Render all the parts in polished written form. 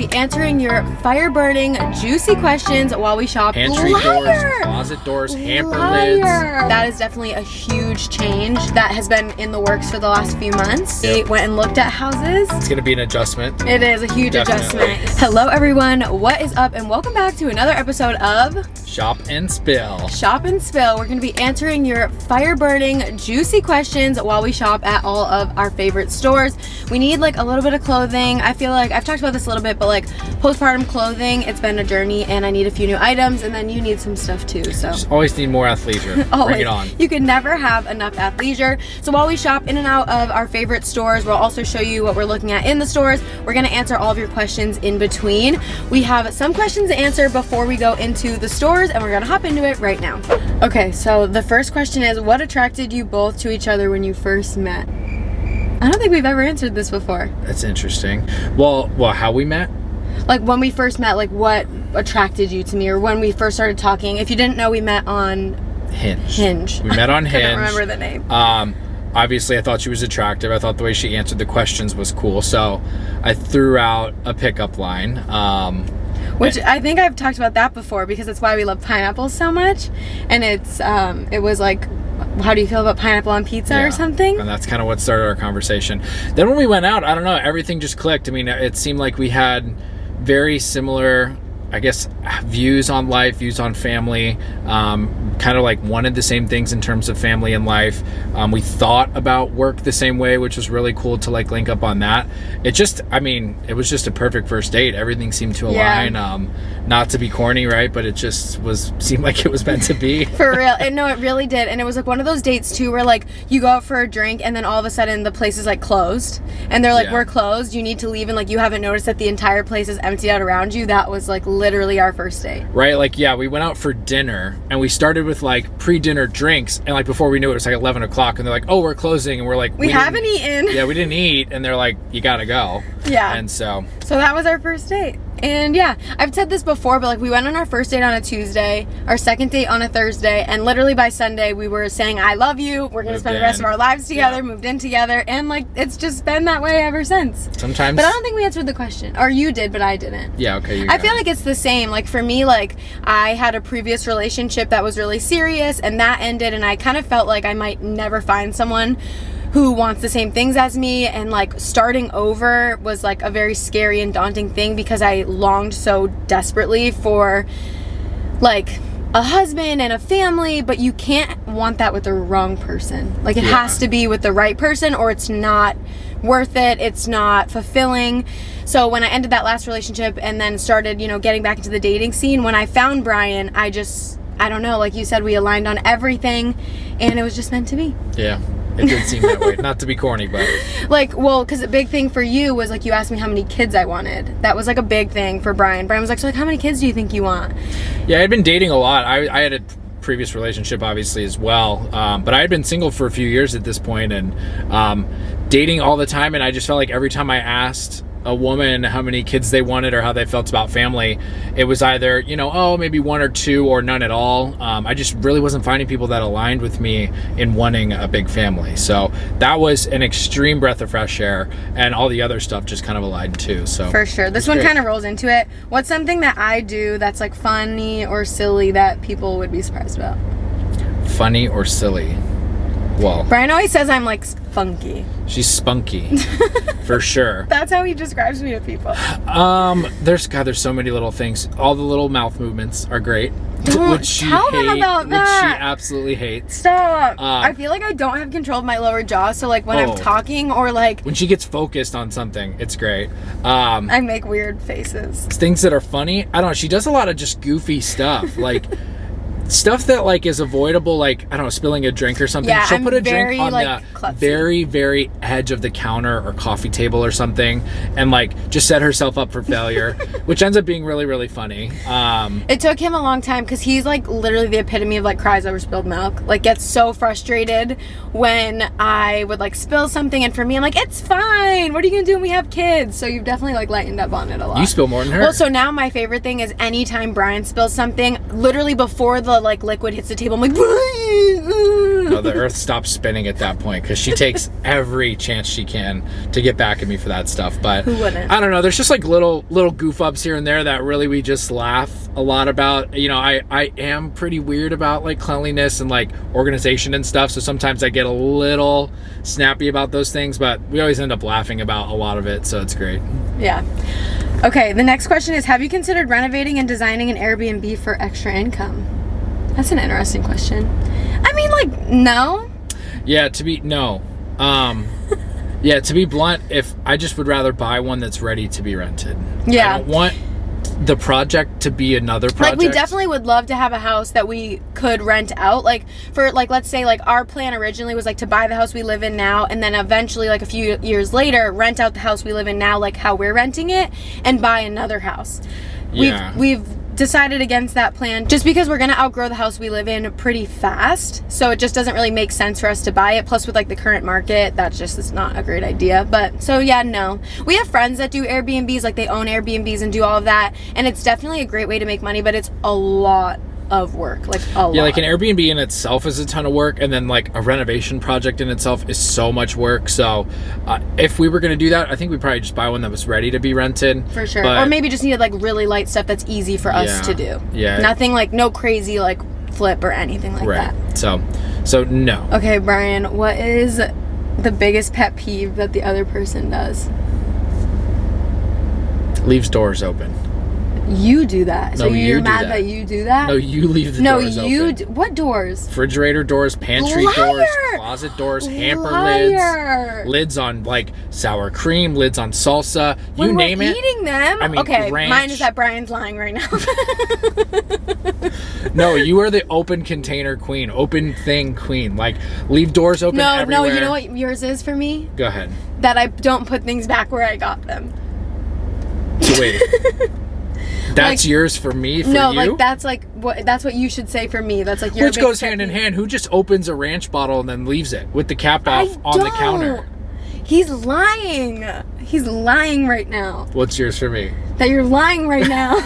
be answering your fire-burning, juicy questions while we shop. Pantry doors, closet doors, hamper lids. That is definitely a huge change that has been in the works for the last few months. Yep. We went and looked at houses. It's gonna be an adjustment. It is a huge Definitely. adjustment. Hello everyone, what is up and welcome back to another episode of Shop and Spill. Shop and Spill. We're going to be answering your fire-burning, juicy questions while we shop at all of our favorite stores. We need like a little bit of clothing. I feel like I've talked about this a little bit, but like postpartum clothing, it's been a journey and I need a few new items, and then you need some stuff too. So Just always need more athleisure. always. Bring it on. You can never have enough athleisure. So while we shop in and out of our favorite stores, we'll also show you what we're looking at in the stores. We're going to answer all of your questions in between. We have some questions to answer before we go into the stores, and we're gonna hop into it right now. Okay, so the first question is, what attracted you both to each other when you first met? I don't think we've ever answered this before. That's interesting. Well, how we met? Like when we first met, like what attracted you to me, or when we first started talking. If you didn't know, we met on Hinge. We met on Hinge. I don't remember the name. Obviously I thought she was attractive. I thought the way she answered the questions was cool. So I threw out a pickup line. Which I think I've talked about that before, because it's why we love pineapples so much. And it was like, how do you feel about pineapple on pizza or something? And that's kind of what started our conversation. Then when we went out, I don't know, everything just clicked. I mean, it seemed like we had very similar, I guess, views on life, views on family, kind of like wanted the same things in terms of family and life. We thought about work the same way, which was really cool to like link up on that. It was just a perfect first date. Everything seemed to align. Not to be corny, right? But it just seemed like it was meant to be. For real. And no, it really did. And it was like one of those dates too where like you go out for a drink and then all of a sudden the place is like closed. And they're like, we're closed. You need to leave. And like you haven't noticed that the entire place is emptied out around you. That was like literally our first date. Right? Like, yeah, we went out for dinner and we started with like pre-dinner drinks. And like before we knew it was like 11 o'clock. And they're like, oh, we're closing. And we're like, we haven't eaten. Yeah, we didn't eat. And they're like, you gotta go. Yeah. And so that was our first date. And yeah, I've said this before, but like we went on our first date on a Tuesday, our second date on a Thursday, and literally by Sunday we were saying, I love you, we're gonna spend the rest of our lives together, moved in together, and like it's just been that way ever since. Sometimes. But I don't think we answered the question. Or you did, but I didn't. Yeah, okay. I feel like it's the same. Like for me, like I had a previous relationship that was really serious and that ended, and I kind of felt like I might never find someone who wants the same things as me, and like starting over was like a very scary and daunting thing because I longed so desperately for like a husband and a family, but you can't want that with the wrong person. Like it has to be with the right person or it's not worth it, it's not fulfilling. So when I ended that last relationship and then started, getting back into the dating scene, when I found Brian, I don't know, like you said, we aligned on everything and it was just meant to be. Yeah. It did seem that way. Not to be corny, but because a big thing for you was like you asked me how many kids I wanted. That was like a big thing for Brian. Brian was like, so like how many kids do you think you want? Yeah, I'd been dating a lot. I had a previous relationship obviously as well, but I had been single for a few years at this point and dating all the time, and I just felt like every time I asked a woman how many kids they wanted or how they felt about family, it was either maybe one or two or none at all. I just really wasn't finding people that aligned with me in wanting a big family. So that was an extreme breath of fresh air, and all the other stuff just kind of aligned too. So for sure, this one kind of rolls into it. What's something that I do that's like funny or silly that people would be surprised about? Funny or silly? Well, Brian always says I'm like spunky. She's spunky, for sure. That's how he describes me to people. There's so many little things. All the little mouth movements are great. Don't tell them about that. Which she absolutely hates. Stop. I feel like I don't have control of my lower jaw, so like when I'm talking or like when she gets focused on something, it's great. I make weird faces. Things that are funny. I don't know. She does a lot of just goofy stuff, like. Stuff that like is avoidable, like I don't know, spilling a drink or something. Yeah, she'll put a drink on like, the klutzy. very, very edge of the counter or coffee table or something, and like just set herself up for failure, which ends up being really, really funny. It took him a long time because he's like literally the epitome of like cries over spilled milk. Like gets so frustrated when I would like spill something, and for me, I'm like, it's fine. What are you gonna do when we have kids? So you've definitely like lightened up on it a lot. You spill more than her. Well, so now my favorite thing is anytime Brian spills something, literally before the the like liquid hits the table, I'm like, Brian. No, the earth stops spinning at that point because she takes every chance she can to get back at me for that stuff. But Who wouldn't? I don't know. There's just like little goof ups here and there that really we just laugh a lot about. You know, I am pretty weird about like cleanliness and like organization and stuff. So sometimes I get a little snappy about those things, but we always end up laughing about a lot of it. So it's great. Yeah. Okay, the next question is, have you considered renovating and designing an Airbnb for extra income? That's an interesting question. I mean, like, no. Yeah, to be blunt, if I just would rather buy one that's ready to be rented. Yeah. I don't want the project to be another project. Like, we definitely would love to have a house that we could rent out. Like, for, like, let's say, like, our plan originally was, like, to buy the house we live in now, and then eventually, like, a few years later, rent out the house we live in now, like how we're renting it, and buy another house. Yeah. We've decided against that plan just because we're gonna outgrow the house we live in pretty fast, so it just doesn't really make sense for us to buy it. Plus, with like the current market, that's just is not a great idea. But so yeah, no, we have friends that do Airbnbs, like they own Airbnbs and do all of that, and it's definitely a great way to make money, but it's a lot of work, like a lot. Yeah, like an Airbnb in itself is a ton of work, and then like a renovation project in itself is so much work. So if we were going to do that, I think we'd probably just buy one that was ready to be rented. For sure. But, or maybe just needed like really light stuff that's easy for us to do. Yeah. Nothing like, no crazy like flip or anything like right. that. So no. Okay, Brian, what is the biggest pet peeve that the other person does? Leaves doors open. You do that. So No, you're you do mad that. that you do that? No, you leave the No, doors you open. what doors? Refrigerator doors, pantry Liar! doors, closet doors, hamper Liar! lids on like sour cream, lids on salsa, When you we're name it. eating them. I mean, okay, ranch. mine is that Brian's lying right now. No, you are the open container queen, open thing queen. Like, leave doors open No, everywhere. you know what yours is for me? Go ahead. That I don't put things back where I got them. So wait. That's Like, yours for me, for No, you? like that's what you should say for me. That's like your Which biggest goes pet hand in peeve. hand. Who just opens a ranch bottle and then leaves it with the cap off on the counter? He's lying. He's lying right now. What's yours for me? That you're lying right now.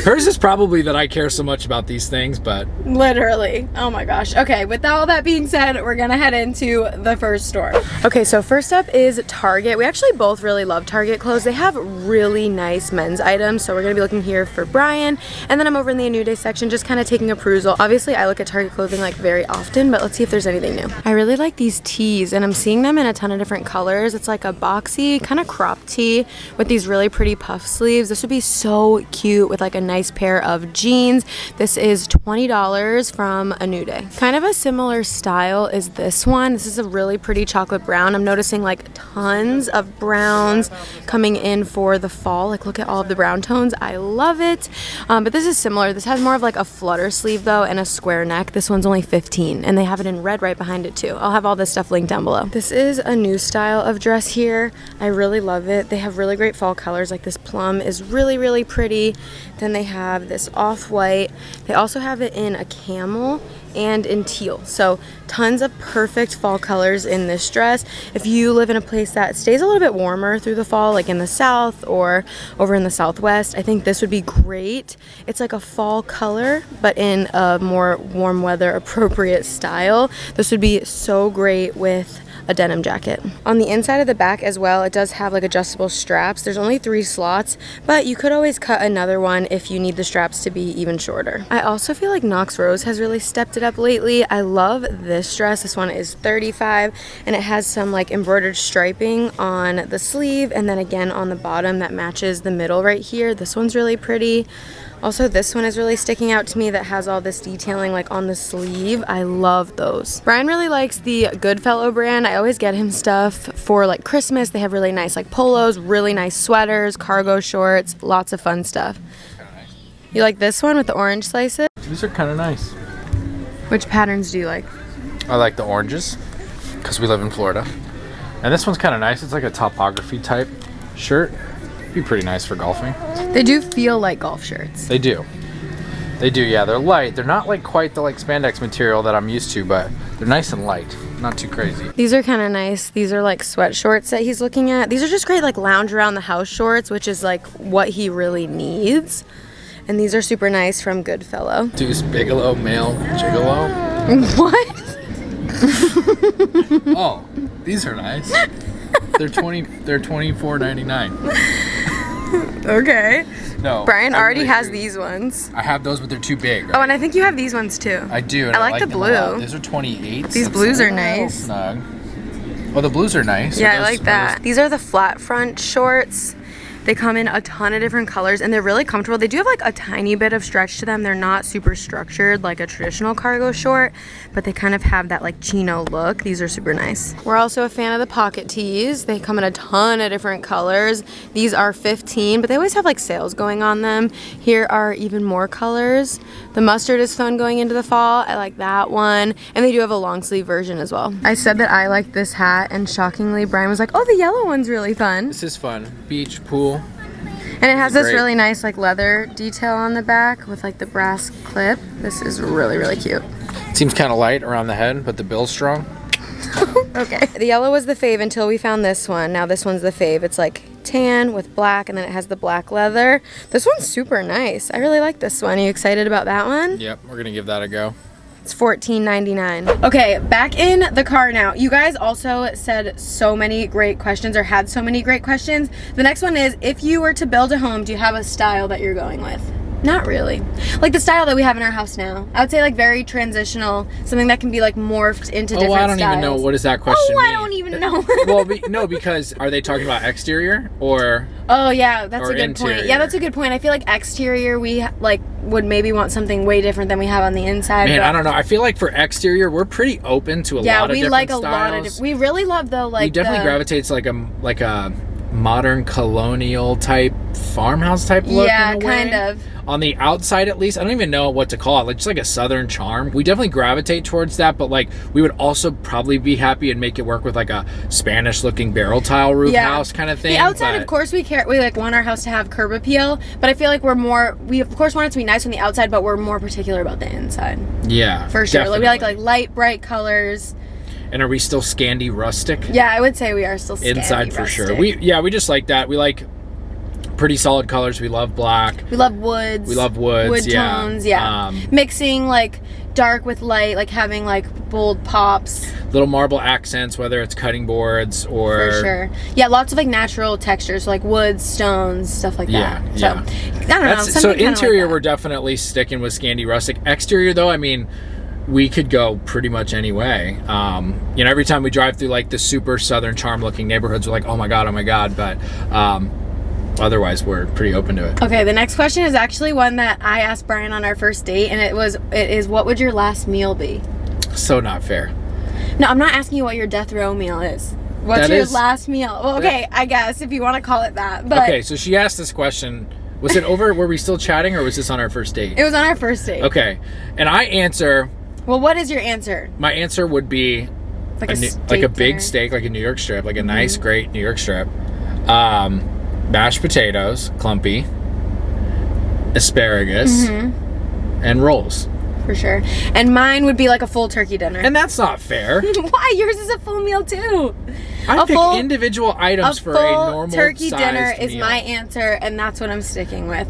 Hers is probably that I care so much about these things, but Literally. Oh my gosh. Okay, with all that being said, we're gonna head into the first store. Okay, so first up is Target. We actually both really love Target clothes. They have really nice men's items, so we're gonna be looking here for Brian, and then I'm over in the A New Day section just kind of taking a perusal. Obviously, I look at Target clothing like very often, but let's see if there's anything new. I really like these tees, and I'm seeing them in a ton of different colors. It's like a boxy kind of crop tee with these really pretty puff sleeves. This would be so cute with like a nice pair of jeans. This is $20 from A New Day. Kind of a similar style is this one. This is a really pretty chocolate brown. I'm noticing like tons of browns coming in for the fall. Like, look at all of the brown tones. I love it. But this is similar. This has more of like a flutter sleeve though and a square neck. This one's only $15, and they have it in red right behind it too. I'll have all this stuff linked down below. This is a new style of dress here. I really love it. They have really great fall colors. Like, this plum is really, really pretty. Then they have this off-white. They also have it in a camel and in teal. So tons of perfect fall colors in this dress. If you live in a place that stays a little bit warmer through the fall, like in the south or over in the southwest, I think this would be great. It's like a fall color, but in a more warm weather appropriate style. This would be so great with a denim jacket. On the inside of the back as well, it does have like adjustable straps. There's only 3 slots, but you could always cut another one if you need the straps to be even shorter. I also feel like Knox Rose has really stepped it up lately. I love this dress. This one is $35, and it has some like embroidered striping on the sleeve, and then again on the bottom that matches the middle right here. This one's really pretty. Also, this one is really sticking out to me that has all this detailing like on the sleeve. I love those. Brian really likes the Goodfellow brand. I always get him stuff for like Christmas. They have really nice like polos, really nice sweaters, cargo shorts, lots of fun stuff. You like this one with the orange slices? these are kind of nice. Which patterns do you like? I like the oranges because we live in Florida. And this one's kind of nice. It's like a topography type shirt. Be pretty nice for golfing. They do feel like golf shirts. They do. They do, yeah. They're light. They're not like quite the like spandex material that I'm used to, but they're nice and light. Not too crazy. These are kind of nice. These are like sweat shorts that he's looking at. These are just great like lounge around the house shorts, which is like what he really needs. And these are super nice from Goodfellow. Deuce Bigelow male gigolo. What? Oh, these are nice. They're $24.99. Okay. No. Brian I already really has do. these ones. I have those, but they're too big. Oh, and I think you have these ones too. I do. And I like the them a lot. blue. These are 28. These blues are nice. Snug. Oh, the blues are nice. Yeah, Are I those- like that. These are the flat front shorts. They come in a ton of different colors and they're really comfortable. They do have like a tiny bit of stretch to them. They're not super structured like a traditional cargo short, but they kind of have that like chino look. These are super nice. We're also a fan of the pocket tees. They come in a ton of different colors. These are $15, but they always have like sales going on them. Here are even more colors. The mustard is fun going into the fall. I like that one. And they do have a long sleeve version as well. I said that I liked this hat and shockingly Brian was like, oh, the yellow one's really fun. This is fun. Beach, pool. And it has this Great. really nice like leather detail on the back with like the brass clip. This is really, really cute. Seems kind of light around the head, but the bill's strong. Okay. The yellow was the fave until we found this one. Now this one's the fave. It's like tan with black and then it has the black leather. This one's super nice. I really like this one. Are you excited about that one? Yep, we're gonna give that a go. It's $14.99. Okay, back in the car now. You guys also said so many great questions or had so many great questions. The next one is, if you were to build a home, do you have a style that you're going with? Not really. Like the style that we have in our house now. I would say like very transitional, something that can be like morphed into different styles. I don't even know. What does that question Oh, mean? I don't even know. Well, no, because are they talking about exterior or? Oh yeah, that's Or a good interior. point. Yeah, that's a good point. I feel like exterior we like would maybe want something way different than we have on the inside. Man, but I don't know. I feel like for exterior, we're pretty open to a yeah, lot of we different like a styles. lot of different. We really love though like we definitely gravitate to like a modern colonial type farmhouse type look. Yeah, in a way. kind of. On the outside, at least, I don't even know what to call it. Like just like a southern charm. We definitely gravitate towards that, but like we would also probably be happy and make it work with like a Spanish-looking barrel tile roof house kind of thing. The outside, but of course, we like want our house to have curb appeal, but I feel like we of course want it to be nice on the outside, but we're more particular about the inside. Yeah, For sure. Like, we like definitely. light, bright colors. And are we still Scandi rustic? Yeah, I would say we are still Inside scabby for sure. rustic. We just like that. We like pretty solid colors. We love black. We love woods. We love woods. Wood yeah. tones, yeah. Mixing like dark with light, like having like bold pops. Little marble accents, whether it's cutting boards or For sure. Yeah, lots of like natural textures, so, like woods, stones, stuff like Yeah, that. yeah. So, I don't know. So something kinda interior, like that. we're definitely sticking with Scandi rustic. Exterior, though, I mean, we could go pretty much any way. Every time we drive through like the super southern charm looking neighborhoods, we're like, oh my god. But otherwise, we're pretty open to it. Okay, the next question is actually one that I asked Brian on our first date, and it is what would your last meal be? So not fair. No, I'm not asking you what your death row meal is. What's That your is- last meal? Well, okay, I guess if you want to call it that. But Okay, so she asked this question. Was it over? Were we still chatting, or was this on our first date? it was on our first date. Okay, and I answer. Well, what is your answer? My answer would be Like like a steak big dinner? steak, like a New York strip, like a nice, great New York strip. Mashed potatoes, clumpy, asparagus, and rolls. For sure. And mine would be like a full turkey dinner. And that's not fair. Why? Yours is a full meal too. I A pick full- individual items A for full a normal turkey sized dinner is meal. my answer, and that's what I'm sticking with.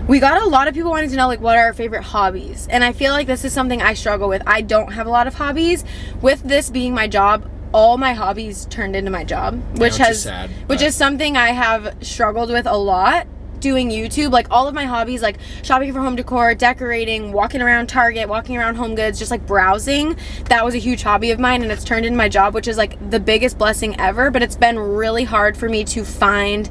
We got a lot of people wanting to know like what are our favorite hobbies, and I feel like this is something I struggle with. I don't have a lot of hobbies. With this being my job, all my hobbies turned into my job, which is sad, which but- is something I have struggled with a lot. Doing YouTube, like all of my hobbies, like shopping for home decor, decorating, walking around Target, walking around Home Goods, just like browsing, that was a huge hobby of mine, and it's turned into my job, which is like the biggest blessing ever. But it's been really hard for me to find,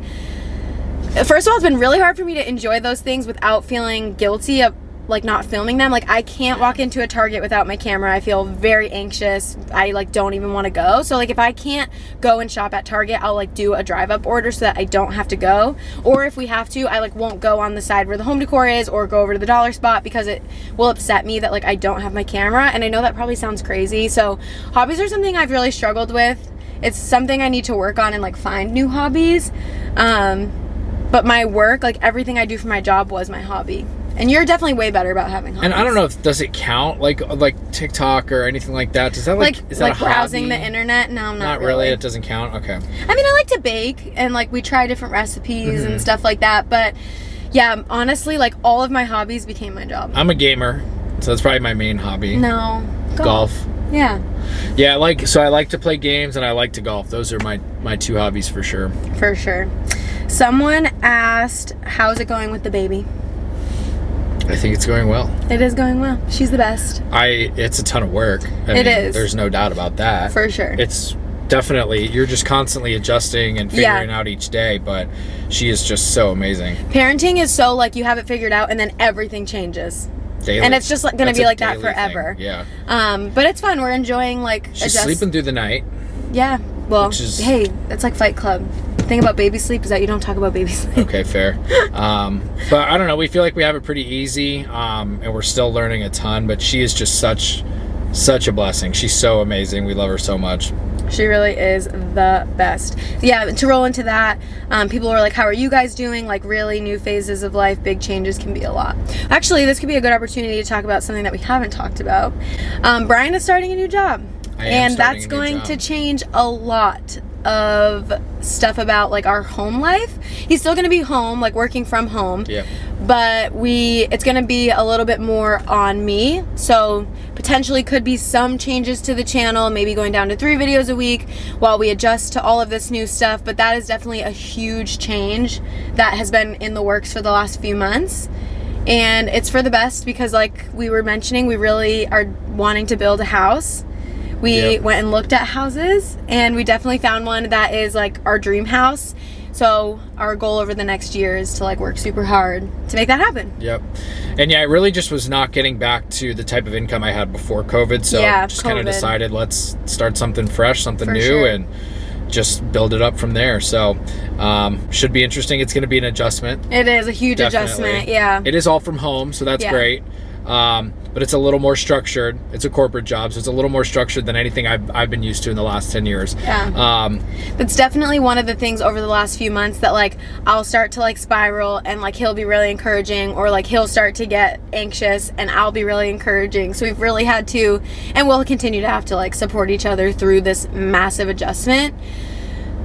first of all, it's been really hard for me to enjoy those things without feeling guilty of like not filming them. Like I can't walk into a Target without my camera. I feel very anxious. I like don't even want to go. So like if I can't go and shop at Target, I'll like do a drive up order so that I don't have to go. Or if we have to, I like won't go on the side where the home decor is or go over to the dollar spot because it will upset me that like I don't have my camera. And I know that probably sounds crazy. So hobbies are something I've really struggled with. It's something I need to work on and like find new hobbies. But my work, like everything I do for my job was my hobby. And you're definitely way better about having hobbies. And I don't know if does it count like TikTok or anything like that? Does that is that a browsing hobby? the internet? No, Not really. It doesn't count. Okay. I mean, I like to bake and like we try different recipes and stuff like that, but Yeah, honestly, like all of my hobbies became my job. I'm a gamer, so that's probably my main hobby. No. Golf. Yeah. Yeah, I like to play games and I like to golf. Those are my two hobbies for sure. For sure. Someone asked, how's it going with the baby? I think it's going well. It is going well. She's the best. It's a ton of work. It is. There's no doubt about that. For sure. It's definitely, you're just constantly adjusting and figuring out each day, but she is just so amazing. Parenting is so like you have it figured out and then everything changes. Daily. And it's just like going to be like that forever. Thing. Yeah. But it's fun. We're enjoying like she's sleeping through the night. Yeah. Well, hey, that's like Fight Club. The thing about baby sleep is that you don't talk about baby sleep. Okay, fair. But I don't know. We feel like we have it pretty easy, and we're still learning a ton. But she is just such a blessing. She's so amazing. We love her so much. She really is the best. Yeah, to roll into that, people were like, how are you guys doing? Like really new phases of life, big changes can be a lot. Actually, this could be a good opportunity to talk about something that we haven't talked about. Brian is starting a new job. And that's going to change a lot of stuff about like our home life. He's still going to be home, like working from home. Yeah. But it's going to be a little bit more on me. So potentially could be some changes to the channel, maybe going down to 3 videos a week while we adjust to all of this new stuff. But that is definitely a huge change that has been in the works for the last few months. And it's for the best because like we were mentioning, we really are wanting to build a house. We went and looked at houses and we definitely found one that is like our dream house. So our goal over the next year is to like work super hard to make that happen. Yep. And yeah, I really just was not getting back to the type of income I had before COVID. So just kind of decided let's start something fresh, something new and just build it up from there. So should be interesting. It's going to be an adjustment. It is a huge adjustment. Yeah. It is all from home. So that's great. But it's a little more structured. It's a corporate job, so it's a little more structured than anything I've been used to in the last 10 years. Yeah. That's definitely one of the things over the last few months that like I'll start to like spiral and like he'll be really encouraging or like he'll start to get anxious and I'll be really encouraging. So we've really had to, and we'll continue to have to like support each other through this massive adjustment.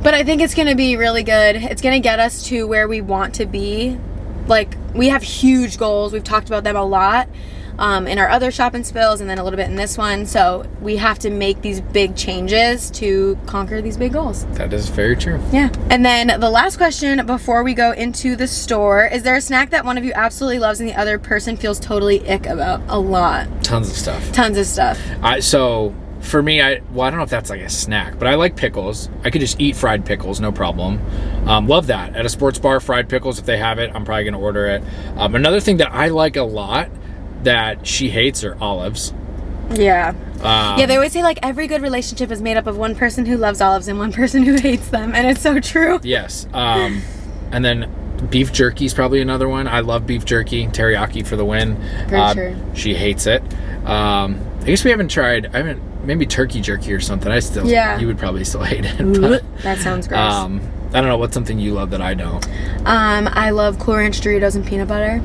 But I think it's going to be really good. It's going to get us to where we want to be. Like we have huge goals. We've talked about them a lot. In our other shop and spills and then a little bit in this one. So we have to make these big changes to conquer these big goals. That is very true. Yeah. And then the last question before we go into the store, is there a snack that one of you absolutely loves and the other person feels totally ick about? A lot. Tons of stuff. Tons of stuff. So for me, I don't know if that's like a snack, but I like pickles. I could just eat fried pickles, no problem. Love that. At a sports bar, fried pickles, if they have it, I'm probably going to order it. Another thing that I like a lot that she hates are olives. Yeah. Yeah, they always say like every good relationship is made up of one person who loves olives and one person who hates them, and it's so true. Yes. And then beef jerky is probably another one. I love beef jerky. Teriyaki for the win. For sure. She hates it. I guess we haven't tried. Maybe turkey jerky or something. You would probably still hate it. But, that sounds gross. I don't know, what's something you love that I don't? I love Cool Ranch Doritos and peanut butter.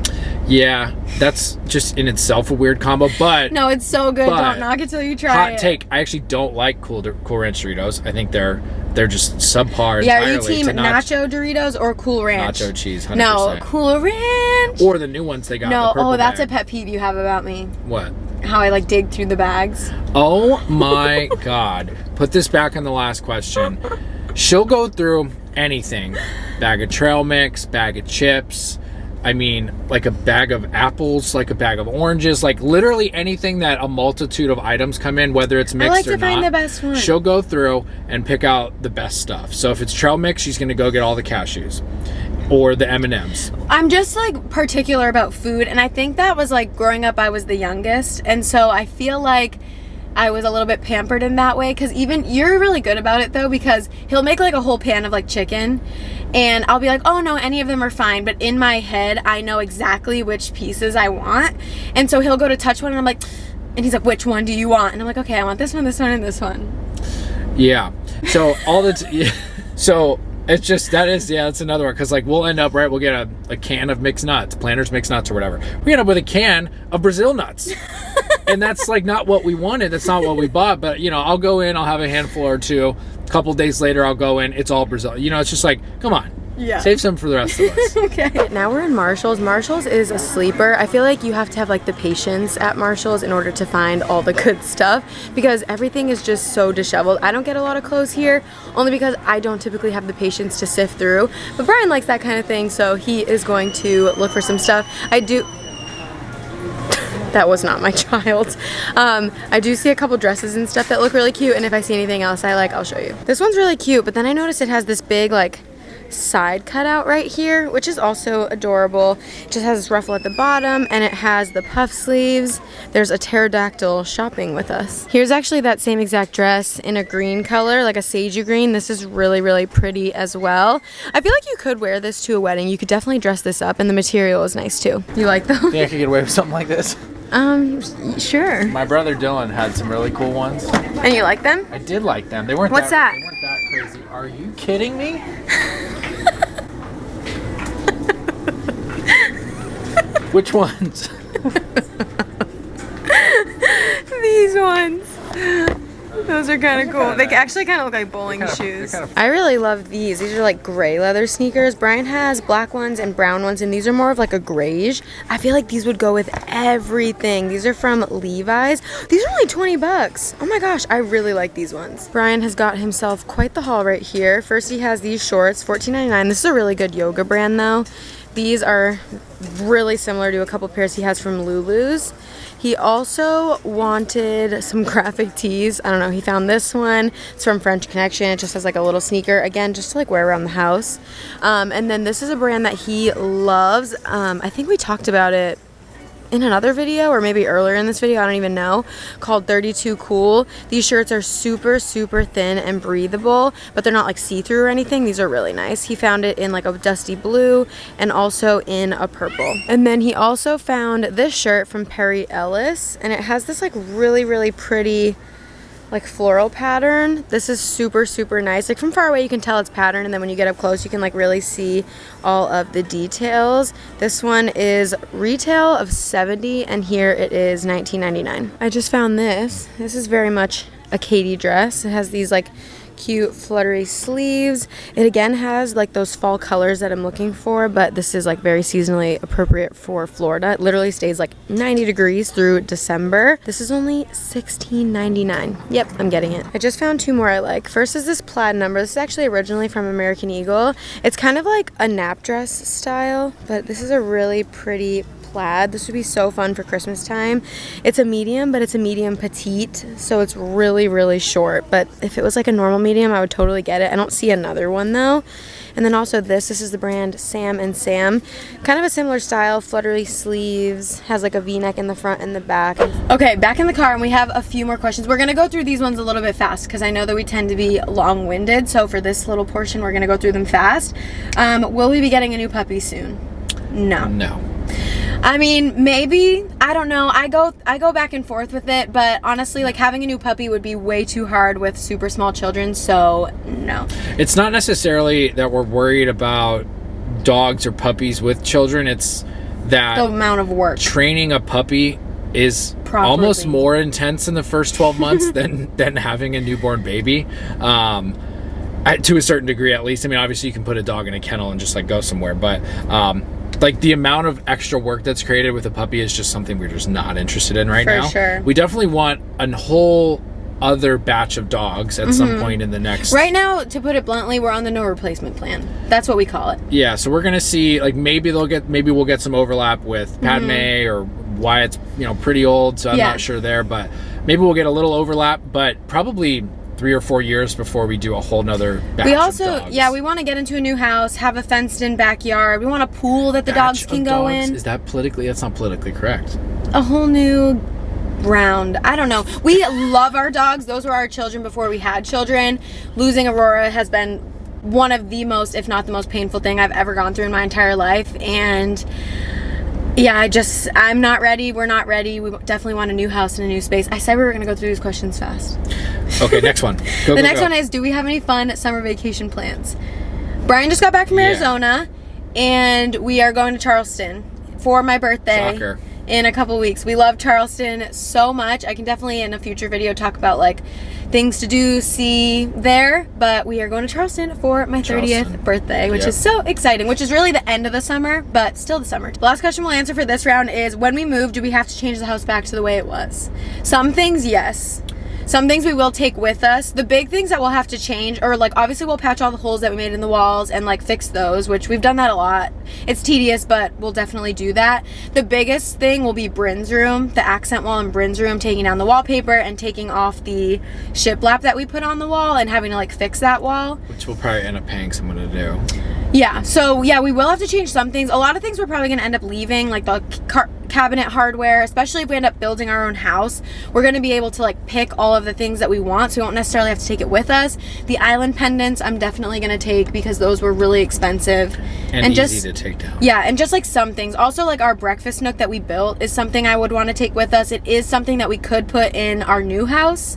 Yeah, that's just in itself a weird combo, but... No, it's so good. Don't knock it till you try it. Hot take, I actually don't like Cool Ranch Doritos. I think they're just subpar entirely. Yeah, are you team Nacho Doritos or Cool Ranch? Nacho cheese, 100%. No, Cool Ranch. Or the new ones they got. No, that's a pet peeve you have about me. What? How I like dig through the bags. Oh my God. Put this back on the last question. She'll go through anything. Bag of trail mix, bag of chips. I mean, like a bag of apples, like a bag of oranges, like literally anything that a multitude of items come in, whether it's mixed or not. I like to find the best one. She'll go through and pick out the best stuff. So if it's trail mix, she's going to go get all the cashews or the M&Ms. I'm just like particular about food, and I think that was like growing up I was the youngest, and so I feel like I was a little bit pampered in that way, because even you're really good about it though, because he'll make like a whole pan of like chicken and I'll be like, oh no, any of them are fine, but in my head I know exactly which pieces I want, and so he'll go to touch one and I'm like, and he's like, which one do you want? And I'm like, okay, I want this one, this one, and this one. Yeah, so so it's just, that's another one, because like we'll end up, we'll get a can of mixed nuts, Planters mixed nuts or whatever. We end up with a can of Brazil nuts. And that's like not what we wanted. That's not what we bought. But, I'll go in, I'll have a handful or two. A couple days later, I'll go in, it's all Brazil. It's just like, come on. Yeah. Save some for the rest of us. Okay. Now we're in Marshall's. Marshall's is a sleeper. I feel like you have to have like the patience at Marshall's in order to find all the good stuff because everything is just so disheveled. I don't get a lot of clothes here only because I don't typically have the patience to sift through. But Brian likes that kind of thing, so he is going to look for some stuff. I do... That was not my child. I do see a couple dresses and stuff that look really cute, and if I see anything else I like, I'll show you. This one's really cute, but then I noticed it has this big like side cutout right here, which is also adorable. It just has this ruffle at the bottom, and it has the puff sleeves. There's a pterodactyl shopping with us. Here's actually that same exact dress in a green color, like a sagey green. This is really, really pretty as well. I feel like you could wear this to a wedding. You could definitely dress this up, and the material is nice too. You like them? Yeah, I could get away with something like this. Sure. My brother Dylan had some really cool ones. And you like them? I did like them. They weren't What's that? They weren't that crazy. Are you kidding me? Which ones? These ones. Those are kind of cool. They actually kind of look like bowling shoes. I really love these. These are like gray leather sneakers. Brian has black ones and brown ones, and these are more of like a grayish. I feel like these would go with everything. These are from Levi's. These are only 20 bucks. Oh my gosh, I really like these ones. Brian has got himself quite the haul right here. First he has these shorts, $14.99. This is a really good yoga brand though. These are really similar to a couple pairs he has from Lulu's. He also wanted some graphic tees. I don't know, he found this one. It's from French Connection. It just has like a little sneaker, again, just to like wear around the house. And then this is a brand that he loves. I think we talked about it in another video or maybe earlier in this video, I don't even know, called 32 Cool. These shirts are super, super thin and breathable, but they're not like see-through or anything. These are really nice. He found it in like a dusty blue and also in a purple. And then he also found this shirt from Perry Ellis, and it has this like really, really pretty like floral pattern. This is super, super nice. Like from far away you can tell it's patterned, and then when you get up close you can like really see all of the details. This one is retail of $70 and here it is $19.99. I just found this. This is very much a Katie dress. It has these like cute fluttery sleeves. It again has like those fall colors that I'm looking for, but this is like very seasonally appropriate for Florida. It literally stays like 90 degrees through December. This is only $16.99. Yep, I'm getting it. I just found two more I like. First is this plaid number. This is actually originally from American Eagle. It's kind of like a nap dress style, but this is a really pretty plaid. This would be so fun for Christmas time. It's a medium, but it's a medium petite, so it's really, really short. But if it was like a normal medium, I would totally get it. I don't see another one though. And then also this is the brand Sam and Sam. Kind of a similar style, fluttery sleeves, has like a V-neck in the front and the back. Okay, back in the car, and we have a few more questions. We're gonna go through these ones a little bit fast because I know that we tend to be long-winded. So for this little portion, we're gonna go through them fast. Will we be getting a new puppy soon? No. No. I mean, maybe. I don't know. I go back and forth with it, but honestly, like having a new puppy would be way too hard with super small children, so no. It's not necessarily that we're worried about dogs or puppies with children. It's that the amount of work. Training a puppy is almost more intense in the first 12 months than having a newborn baby. To a certain degree, at least. I mean, obviously you can put a dog in a kennel and just like go somewhere, but like the amount of extra work that's created with a puppy is just something we're just not interested in right now. For sure. We definitely want a whole other batch of dogs at some point in the next. Right now, to put it bluntly, we're on the no replacement plan. That's what we call it. Yeah, so we're gonna see, like maybe we'll get some overlap with Padme or Wyatt's, pretty old, so I'm not sure there, but maybe we'll get a little overlap, but probably 3 or 4 years before we do a whole nother batch of dogs. We want to get into a new house, have a fenced in backyard. We want a pool that the dogs can go in. Is that that's not politically correct. A whole new round. I don't know. We love our dogs. Those were our children before we had children. Losing Aurora has been one of the most, if not the most painful thing I've ever gone through in my entire life. And yeah, I'm not ready. We're not ready. We definitely want a new house and a new space. I said we were going to go through these questions fast. Okay, next one. The next one is, do we have any fun summer vacation plans? Brian just got back from Arizona, and we are going to Charleston for my birthday. Soccer. in a couple weeks. We love Charleston so much. I can definitely in a future video talk about like things to do, see there, but we are going to Charleston for my 30th birthday, which is so exciting, which is really the end of the summer, but still the summer. The last question we'll answer for this round is, when we move, do we have to change the house back to the way it was? Some things, yes. Some things we will take with us. The big things that we'll have to change, or like obviously we'll patch all the holes that we made in the walls and like fix those, which we've done that a lot. It's tedious, but we'll definitely do that. The biggest thing will be Bryn's room, the accent wall in Bryn's room, taking down the wallpaper and taking off the shiplap that we put on the wall and having to like fix that wall. Which we'll probably end up paying someone to do. Yeah, so yeah, we will have to change some things. A lot of things we're probably going to end up leaving, like the cabinet hardware, especially if we end up building our own house. We're going to be able to like pick all of the things that we want, so we won't necessarily have to take it with us. The island pendants I'm definitely going to take because those were really expensive. And easy just, to take down. Yeah, and just like some things. Also like our breakfast nook that we built is something I would want to take with us. It is something that we could put in our new house.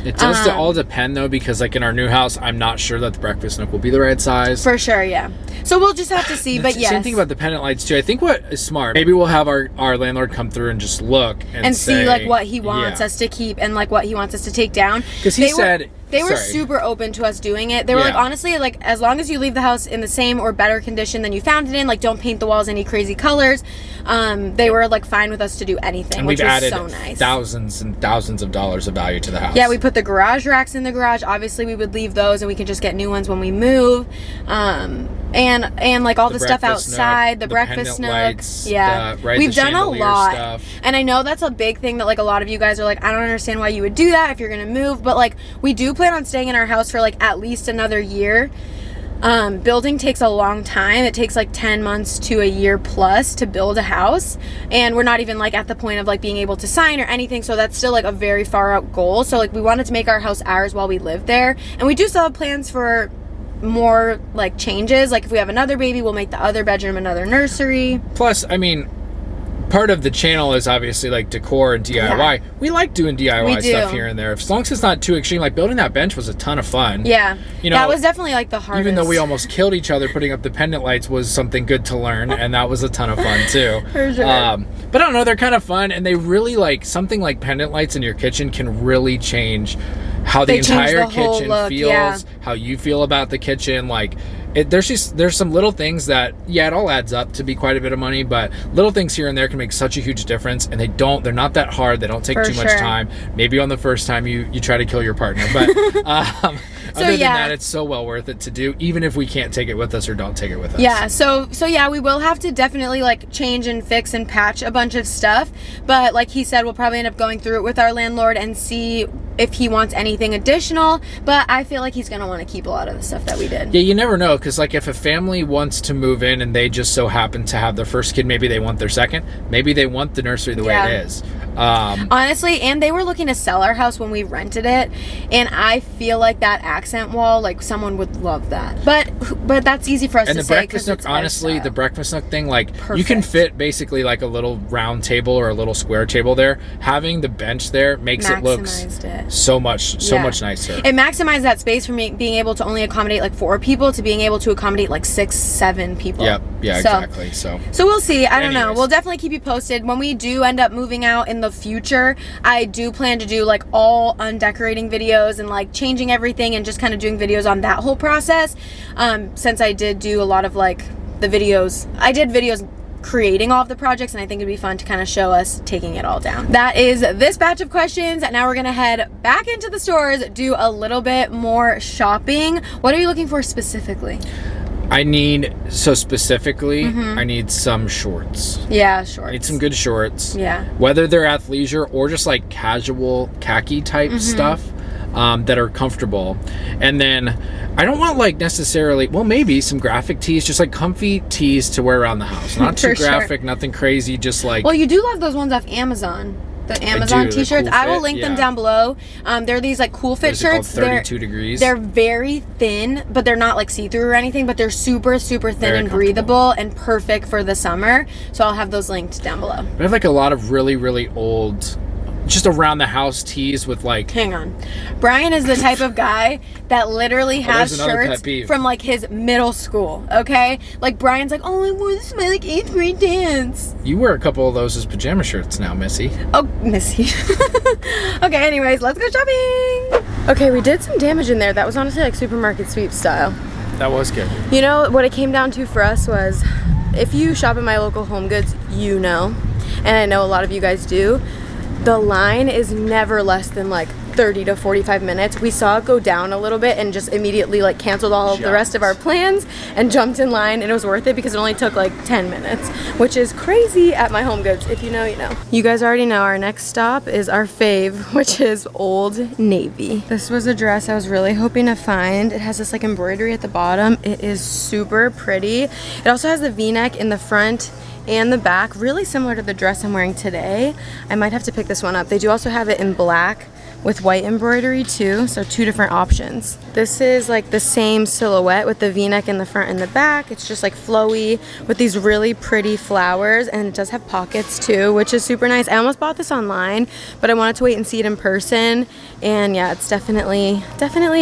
It does all depend though, because like in our new house, I'm not sure that the breakfast nook will be the right size. For sure, yeah. So we'll just have to see, but yes. Same thing about the pendant lights too. I think what is smart, maybe we'll have our landlord come through and just look and say, see like what he wants us to keep and like what he wants us to take down. Because he said... They were super open to us doing it. They were like, honestly, like as long as you leave the house in the same or better condition than you found it in, like don't paint the walls any crazy colors. They were like fine with us to do anything, and which we've was added so nice. Thousands and thousands of dollars of value to the house. Yeah, we put the garage racks in the garage. Obviously, we would leave those, and we could just get new ones when we move. And like all the stuff outside, the breakfast nook, lights, we've done a lot stuff. And I know that's a big thing that like a lot of you guys are like, I don't understand why you would do that if you're gonna move, but like we do plan on staying in our house for like at least another year. Building takes a long time. It takes like 10 months to a year plus to build a house, and we're not even like at the point of like being able to sign or anything, so that's still like a very far out goal. So like we wanted to make our house ours while we live there, and we do still have plans for more like changes. Like if we have another baby, we'll make the other bedroom another nursery. Plus, I mean, part of the channel is obviously like decor and DIY. Yeah. We like doing DIY stuff here and there. As long as it's not too extreme. Like building that bench was a ton of fun. Yeah. You know, that was definitely like the hardest. Even though we almost killed each other putting up the pendant lights was something good to learn, and that was a ton of fun too. For sure. But I don't know, they're kind of fun, and they really like something like pendant lights in your kitchen can really change how the entire kitchen feels, how you feel about the kitchen. Like there's some little things that it all adds up to be quite a bit of money, but little things here and there can make such a huge difference, and they're not that hard. They don't take too much time. Maybe on the first time you try to kill your partner, but other than that, it's so well worth it to do, even if we can't take it with us or don't take it with us. Yeah, so yeah, we will have to definitely like change and fix and patch a bunch of stuff, but like he said, we'll probably end up going through it with our landlord and see if he wants anything additional, but I feel like he's gonna want to keep a lot of the stuff that we did. Yeah, you never know, because like if a family wants to move in and they just so happen to have their first kid, maybe they want their second, maybe they want the nursery the way it is. Honestly, and they were looking to sell our house when we rented it, and I feel like that accent wall, like someone would love that. But that's easy for us to say. And the breakfast nook, honestly, the breakfast nook thing, like you can fit basically like a little round table or a little square table there. Having the bench there makes it look so much nicer. It maximized that space from being able to only accommodate like 4 people to being able to accommodate like 6, 7 people. Yep. Yeah, exactly. So we'll see. I don't know. We'll definitely keep you posted when we do end up moving out in the future. I do plan to do like all undecorating videos and like changing everything and just kind of doing videos on that whole process. Since I did do a lot of like the videos, I did videos creating all of the projects, and I think it'd be fun to kind of show us taking it all down. That is this batch of questions. Now we're gonna head back into the stores, do a little bit more shopping. What are you looking for specifically? I need some shorts. Yeah, shorts. I need some good shorts. Yeah. Whether they're athleisure or just like casual khaki type stuff that are comfortable. And then I don't want like necessarily, well, maybe some graphic tees, just like comfy tees to wear around the house. Not too graphic, nothing crazy, just like. Well, you do love those ones off Amazon. The Amazon t-shirts. Cool, I will link them down below. They're these like cool fit shirts. 32 degrees. They're very thin, but they're not like see-through or anything, but they're super, super thin and breathable and perfect for the summer. So I'll have those linked down below. I have like a lot of really, really old just around the house tees with like. Hang on. Brian is the type of guy that literally has there's another shirts pet peeve. from like his middle school, okay? Like Brian's like, oh, I wore this to my like 8th grade dance. You wear a couple of those as pajama shirts now, Missy. Oh, Missy. Okay, anyways, let's go shopping. Okay, we did some damage in there. That was honestly like supermarket sweep style. That was good. You know, what it came down to for us was, if you shop at my local Home Goods, you know, and I know a lot of you guys do, the line is never less than like 30 to 45 minutes. We saw it go down a little bit and just immediately like canceled all of the rest of our plans and jumped in line, and it was worth it because it only took like 10 minutes, which is crazy at my Home Goods. If you know, you know. You guys already know our next stop is our fave, which is Old Navy. This was a dress I was really hoping to find. It has this like embroidery at the bottom. It is super pretty. It also has the V-neck in the front and the back, really similar to the dress I'm wearing today. I might have to pick this one up. They do also have it in black with white embroidery too, so 2 different options. This is like the same silhouette with the V-neck in the front and the back. It's just like flowy with these really pretty flowers, and it does have pockets too, which is super nice. I almost bought this online, but I wanted to wait and see it in person, and yeah, it's definitely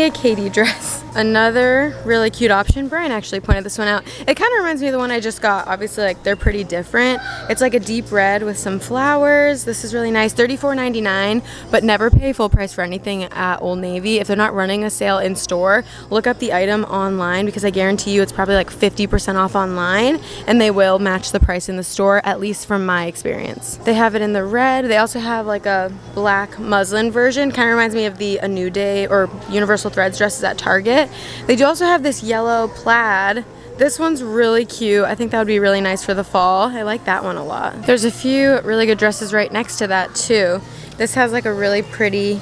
a Katie dress. Another really cute option, Brian actually pointed this one out. It kind of reminds me of the one I just got. Obviously, like, they're pretty different. It's like a deep red with some flowers. This is really nice, $34.99, but never pay full price for anything at Old Navy. If they're not running a sale in store, look up the item online, because I guarantee you it's probably like 50% off online, and they will match the price in the store, at least from my experience. They have it in the red. They also have like a black muslin version. Kind of reminds me of the A New Day or Universal Threads dresses at Target. They do also have this yellow plaid. This one's really cute. I think that would be really nice for the fall. I like that one a lot. There's a few really good dresses right next to that too. This has like a really pretty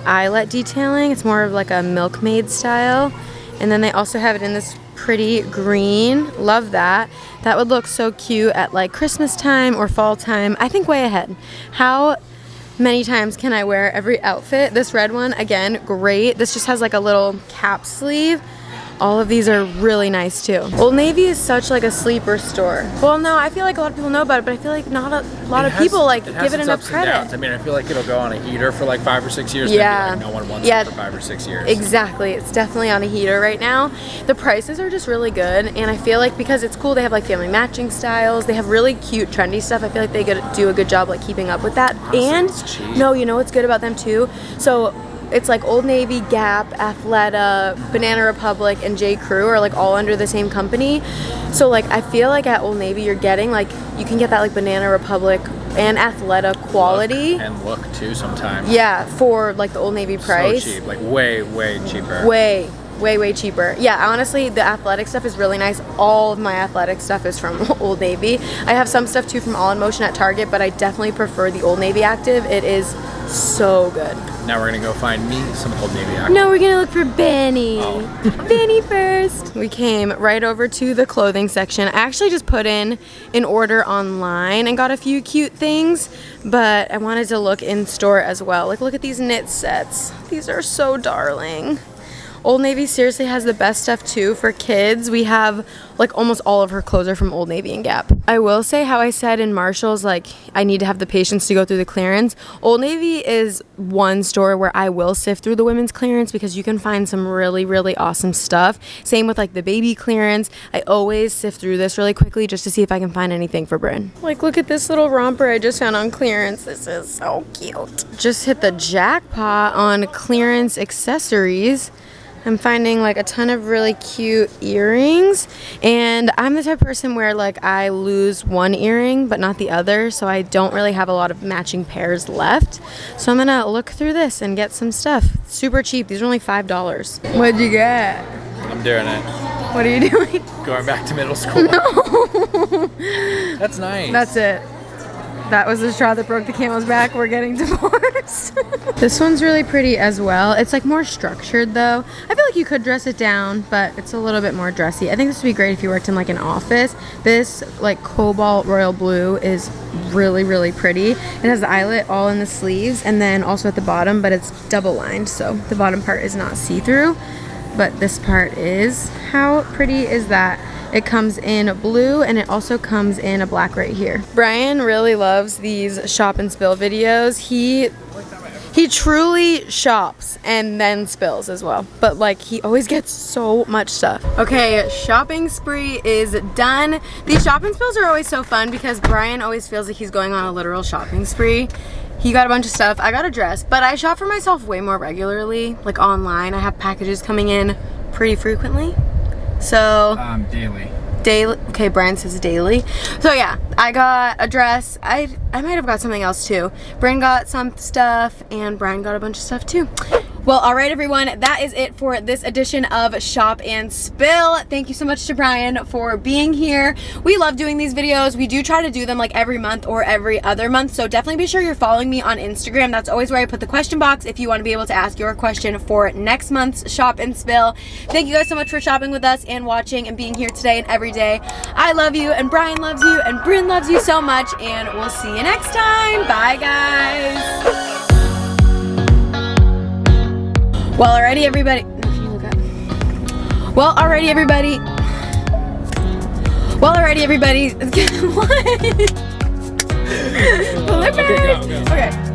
eyelet detailing. It's more of like a milkmaid style. And then they also have it in this pretty green. Love that. That would look so cute at like Christmas time or fall time. I think way ahead. How many times can I wear every outfit? This red one, again, great. This just has like a little cap sleeve. All of these are really nice too. Old Navy is such like a sleeper store. Well, no, I feel like a lot of people know about it, but I feel like not a lot of people like give it enough credit. I mean, I feel like it'll go on a heater for like 5 or 6 years. Yeah. Maybe like no one wants it for 5 or 6 years. Exactly. It's definitely on a heater right now. The prices are just really good, and I feel like because it's cool, they have like family matching styles. They have really cute, trendy stuff. I feel like they do a good job like keeping up with that. Honestly, and it's cheap. no, you know what's good about them too? So it's like Old Navy, Gap, Athleta, Banana Republic, and J. Crew are like all under the same company. So like I feel like at Old Navy you're getting like, you can get that like Banana Republic and Athleta quality. Look too sometimes. Yeah, for like the Old Navy price. So cheap, like way cheaper. Way cheaper. Yeah, honestly, the athletic stuff is really nice. All of my athletic stuff is from Old Navy. I have some stuff too from All in Motion at Target, but I definitely prefer the Old Navy Active. It is so good. Now we're gonna go find me some Old Navy Active. No, we're gonna look for Benny. Oh. Benny first. We came right over to the clothing section. I actually just put in an order online and got a few cute things, but I wanted to look in store as well. Like, look at these knit sets. These are so darling. Old Navy seriously has the best stuff too for kids. We have like almost all of her clothes are from Old Navy and Gap. I will say how I said in Marshall's, like, I need to have the patience to go through the clearance. Old Navy is one store where I will sift through the women's clearance because you can find some really awesome stuff. Same with like the baby clearance. I always sift through this really quickly just to see if I can find anything for Bryn. Like, look at this little romper I just found on clearance. This is so cute. Just hit the jackpot on clearance accessories. I'm finding like a ton of really cute earrings, and I'm the type of person where like I lose one earring but not the other, so I don't really have a lot of matching pairs left. So I'm gonna look through this and get some stuff. Super cheap. These are only $5. What'd you get? I'm doing it. What are you doing? Going back to middle school. No. That's nice. That's it. That was the straw that broke the camel's back. We're getting divorced. This one's really pretty as well. It's like more structured though. I feel like you could dress it down, but it's a little bit more dressy. I think this would be great if you worked in like an office. This like cobalt royal blue is really pretty. It has the eyelet all in the sleeves and then also at the bottom, but it's double lined, so the bottom part is not see-through, but this part is. How pretty is that? It comes in blue and it also comes in a black right here. Brian really loves these shop and spill videos. He He truly shops and then spills as well. But like, he always gets so much stuff. Okay, shopping spree is done. These shopping spills are always so fun because Brian always feels like he's going on a literal shopping spree. He got a bunch of stuff. I got a dress, but I shop for myself way more regularly, like online. I have packages coming in pretty frequently. So Daily. Okay, Brian says daily. So yeah, I got a dress. I might have got something else too. Brian got some stuff and Brian got a bunch of stuff too. Well, all right, everyone, that is it for this edition of Shop and Spill. Thank you so much to Brian for being here. We love doing these videos. We do try to do them like every month or every other month, so definitely be sure you're following me on Instagram. That's always where I put the question box if you want to be able to ask your question for next month's Shop and Spill. Thank you guys so much for shopping with us and watching and being here today and every day. I love you, and Brian loves you, and Bryn loves you so much, and we'll see you next time. Bye, guys. Well, alrighty, everybody. Can you look up? Well, alrighty, everybody. Well, alrighty, everybody. What? Okay, go. Okay.